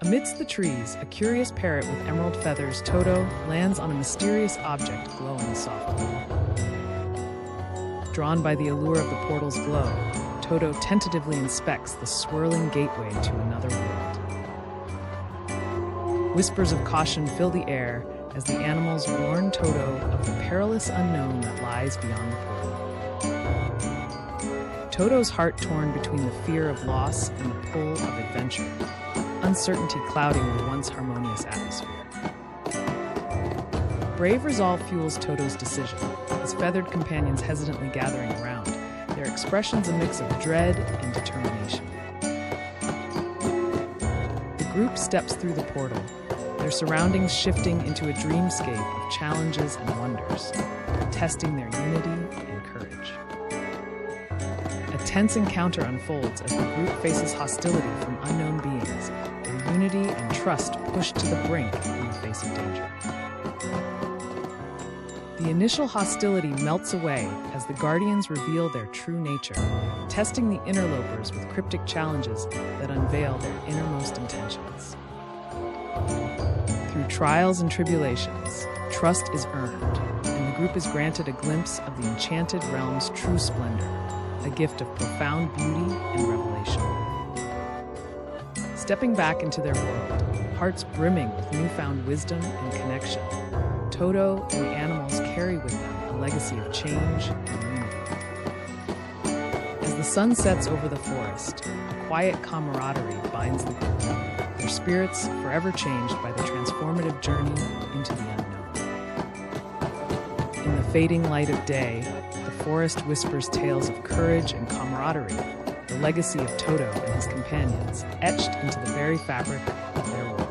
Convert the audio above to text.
Amidst the trees, a curious parrot with emerald feathers, Toto, lands on a mysterious object glowing softly. Drawn by the allure of the portal's glow, Toto tentatively inspects the swirling gateway to another world. Whispers of caution fill the air as the animals warn Toto of the perilous unknown that lies beyond the portal. Toto's heart torn between the fear of loss and the pull of adventure, uncertainty clouding the once harmonious atmosphere. Brave resolve fuels Toto's decision, his feathered companions hesitantly gathering around, their expressions a mix of dread and determination. The group steps through the portal, their surroundings shifting into a dreamscape of challenges and wonders, testing their unity and courage. A tense encounter unfolds as the group faces hostility from unknown beings, their unity and trust pushed to the brink in the face of danger. The initial hostility melts away as the Guardians reveal their true nature, testing the interlopers with cryptic challenges that unveil their innermost intentions. Through trials and tribulations, trust is earned, and the group is granted a glimpse of the enchanted realm's true splendor, a gift of profound beauty and revelation. Stepping back into their world, hearts brimming with newfound wisdom and connection, Toto and the animals carry with them a legacy of change and unity. As the sun sets over the forest, a quiet camaraderie binds the group, their spirits forever changed by the transformative journey into the unknown. In the fading light of day, the forest whispers tales of courage and camaraderie, the legacy of Toto and his companions, etched into the very fabric of their world.